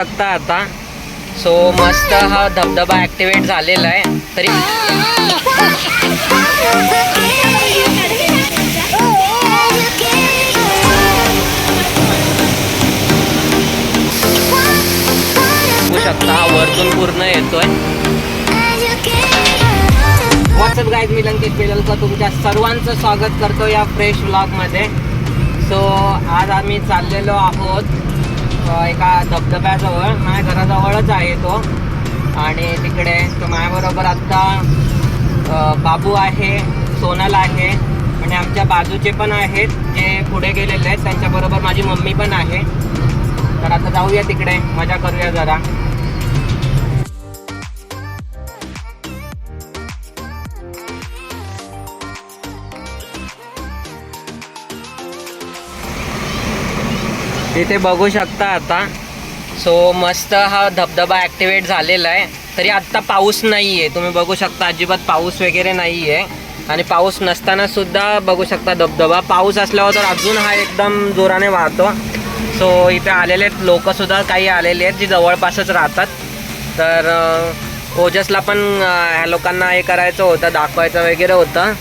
बघता आता सो मस्त हा धबधबा ऍक्टिवेट झालेला आहे तरी बघू शकता हा वरतून पूर्ण येतोय. व्हॉट्सअप गाईज, मी लंकेश बेलकर तुमच्या सर्वांचं स्वागत करतो या फ्रेश व्लॉगमध्ये. सो आज आम्ही चाललेलो आहोत एका धबधब्याजवळ. माझ्या घराजवळच आहे तो आणि तिकडे तो माझ्याबरोबर आत्ता बाबू आहे, सोनल आहे आणि आमच्या बाजूचे पण आहेत जे पुढे गेलेले आहेत. त्यांच्याबरोबर माझी मम्मी पण आहे. तर आता जाऊया तिकडे, मजा करूया जरा. तिथे बघू शकता आता सो मस्त हा धबधबा ॲक्टिवेट झालेला आहे. तरी आत्ता पाऊस नाही आहे, तुम्ही बघू शकता अजिबात पाऊस वगैरे नाही आहे. आणि पाऊस नसताना सुद्धा बघू शकता धबधबा. पाऊस असल्यावर तर अजून हा एकदम जोराने वाहतो. सो इथे आलेले लोकंसुद्धा काही आलेले आहेत जी जवळपासच राहतात. तर ओजसला पण ह्या लोकांना हे करायचं होतं, दाखवायचं वगैरे होतं,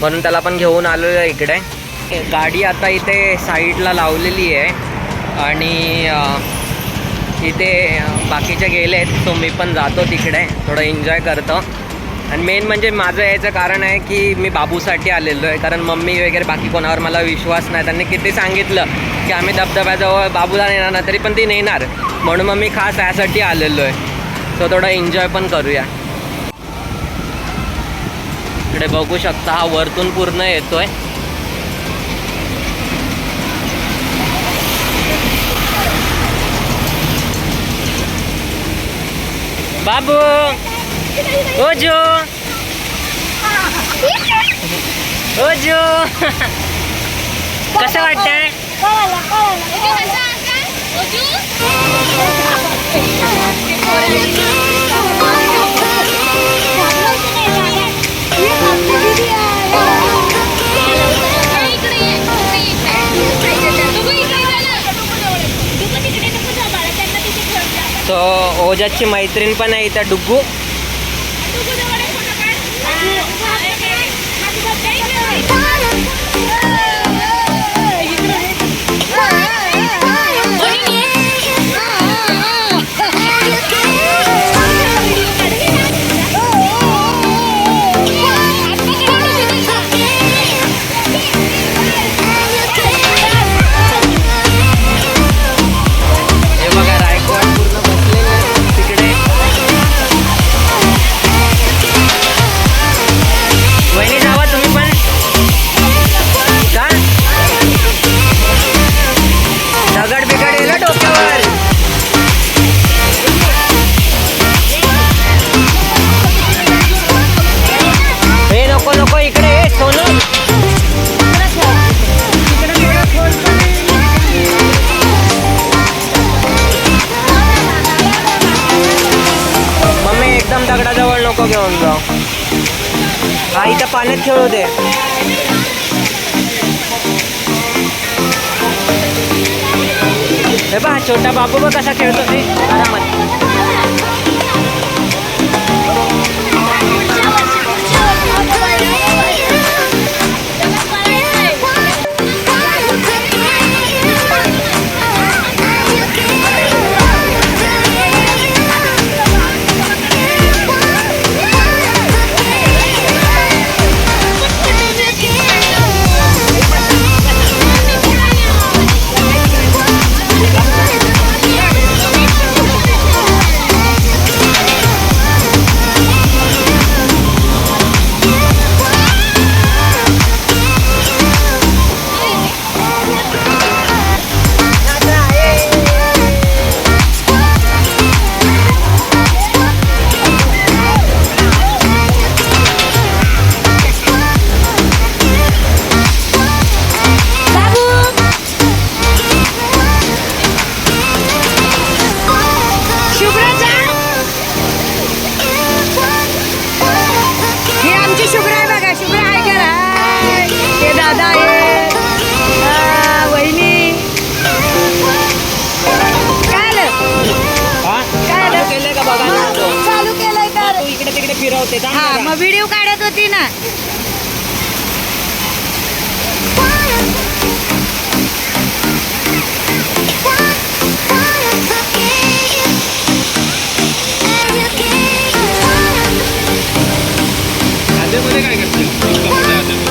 म्हणून त्याला पण घेऊन आलेलो इकडे. गाडी आता इथे साईडला लावलेली आहे आणि इथे बाकीचे गेले आहेत. सो मी पण जातो तिकडे, थोडं एन्जॉय करतो. आणि मेन म्हणजे माझं यायचं कारण आहे की मी बाबूसाठी आलेलो आहे, कारण मम्मी वगैरे बाकी कोणावर मला विश्वास नाही. त्यांनी किती सांगितलं की आम्ही धबधब्याजवळ बाबूला नेणार ना, तरी पण ती नेणार, म्हणून मग मी खास यासाठी आलेलो आहे. सो थोडं एन्जॉय पण करूया. इकडे बघू शकता हा वरतून पूर्ण येतोय. बाबू, ओजो, ओजो, कसं वाटतंय? तो ओजाची मैत्रीण पण आहे इथं, डुग्गू. दगडाजवळ नको घेऊन जाऊ. हा इथं पाण्यात खेळू दे. हे बघ छोटा बाबू बघ कसा खेळतो ते आरामात. फिरवते हा मग व्हिडिओ काढत होती ना. मध्ये काय करते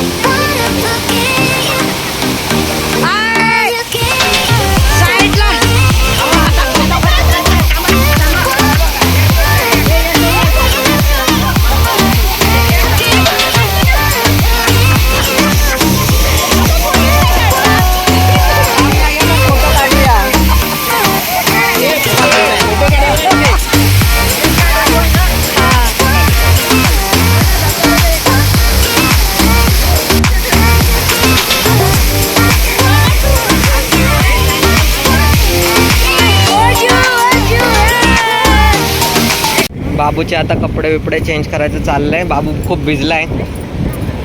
बाबूचे आता कपडे बिपडे चेंज करायचं चाललंय. बाबू खूप भिजलाय.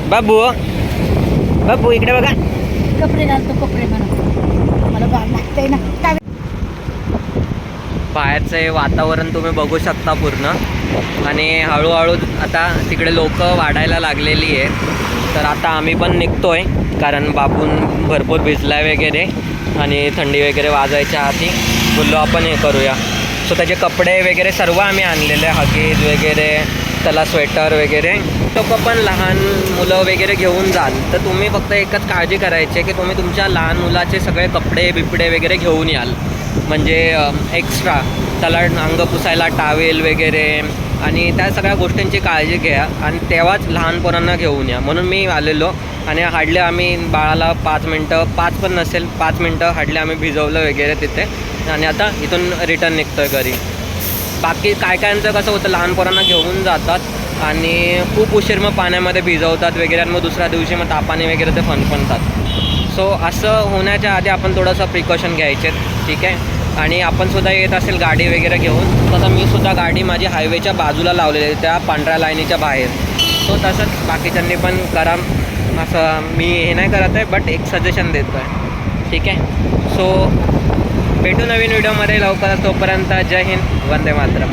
बाबू बाबू इकडे बघा. कपडे घालतो कपडे म्हणून मला गाड लागतंय ना. बाहेरचं हे वातावरण तुम्ही बघू शकता पूर्ण. आणि हळूहळू आता तिकडे लोक वाढायला लागलेली आहे. तर आता आम्ही पण निघतोय कारण बाबून भरपूर भिजलाय वगैरे आणि थंडी वगैरे वाजायच्या आधी बोललो आपण हे करूया. सो त्याचे कपडे वगैरे सर्व आम्ही आणलेले, हगीज वगैरे, त्याला स्वेटर वगैरे. लोक पण लहान मुलं वगैरे घेऊन जाल तर तुम्ही फक्त एकच काळजी करायची आहे की तुम्ही तुमच्या लहान मुलाचे सगळे कपडे बिपडे वगैरे घेऊन याल. म्हणजे एक्स्ट्रा त्याला अंग पुसायला टावेल वगैरे आणि त्या सगळ्या गोष्टींची काळजी घ्या आणि तेव्हाच लहान पोरांना घेऊन या. म्हणून मी आलेलो आणि हाडले आम्ही बाळाला 5 मिनटं, 5 पण नसेल 5 मिनटं हाडले आम्ही भिजवलं वगैरे तिथे आणि आता इथून रिटर्न निघतोय घरी. बाकी काय कायांचं कसं होतं, लहान पोरांना घेऊन जातात आणि खूप उशीर मग पाण्यामध्ये भिजवतात वगैरे आणि मग दुसऱ्या दिवशी मग तापाने वगैरे ते फणफणतात. सो असं होण्याच्या आधी आपण थोडंसं प्रिकॉशन घ्यायचे, ठीक आहे. आणि आपण सुद्धा येत असेल गाडी वगैरे घेऊन, तसं मी सुद्धा गाडी माझी हायवेच्या बाजूला लावलेली आहे त्या पांढऱ्या लाईनीच्या बाहेर. सो तसंच बाकीच्यांनी पण करा. असं मी हे नाही करत आहे बट एक सजेशन देतो आहे, ठीक आहे. सो भेटू नवीन व्हिडिओमध्ये लवकरच. तोपर्यंत जय हिंद, वंदे मातरम.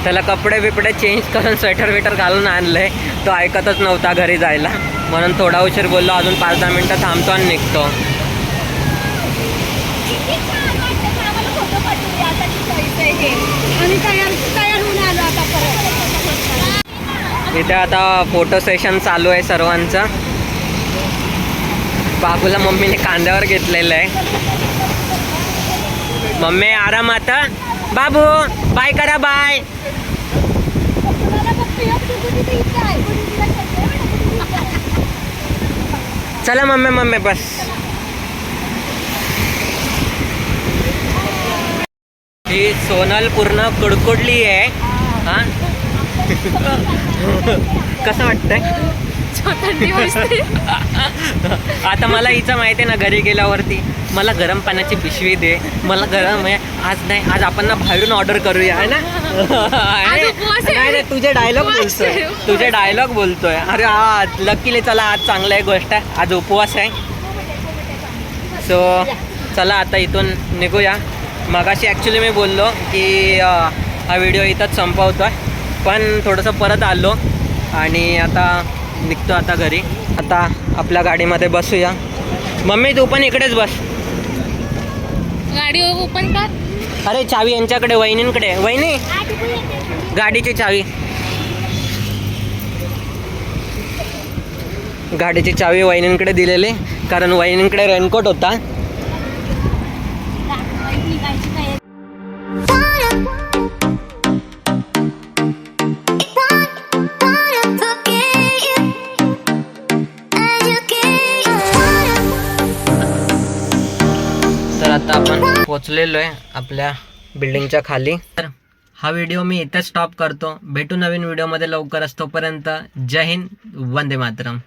त्याला कपडे बिपडे चेंज करून स्वेटर विटर घालून आणलं आहे. तो ऐकतच नव्हता घरी जायला म्हणून थोडा उशीर बोललो. अजून 5-10 मिनटं थांबतो आणि निघतो. इथे आता फोटो सेशन चालू आहे सर्वांचं. बाबूला मम्मीने कांद्यावर घेतलेलं आहे. मम्मी आरामात. बाबू बाय करा, बाय. चला मम्मी मम्मी बस. ही सोनल पूर्ण कुडकुडली आहे. हा कसं वाटतंय? आता मला हिचं माहिती आहे ना, घरी गेल्यावरती मला गरम पाण्याची पिशवी दे, मला गरम आहे आज. नाही आज आपण ना बाहेरून ऑर्डर करूया है ना. नाही तुझे डायलॉग बोलतोय, तुझे डायलॉग बोलतोय. अरे आज लकीली चला आज चांगलं आहे गोष्ट आहे, आज उपवास आहे. सो चला आता इथून निघूया. मगाशी ॲक्च्युली मी बोललो की हा व्हिडिओ इथंच संपवतो आहे पण थोडंसं परत आलो आणि आता निघतो आता घरी. आता आपल्या गाडीमध्ये बसूया. मम्मी तू पण इकडेच बस. गाडी ओपन कर. अरे चावी यांच्याकडे, वहिनींकडे. वहिनी गाडीची चावी, गाडीची चावी वहिनींकडे दिलेली कारण वहिनींकडे रेनकोट होता. तर आता आपण पोचलेलो आहे आपल्या बिल्डिंगच्या खाली. तर हा व्हिडिओ मी इथेच स्टॉप करतो. भेटू नवीन व्हिडिओमध्ये लवकरच. तोपर्यंत जय हिंद, वंदे मातरम.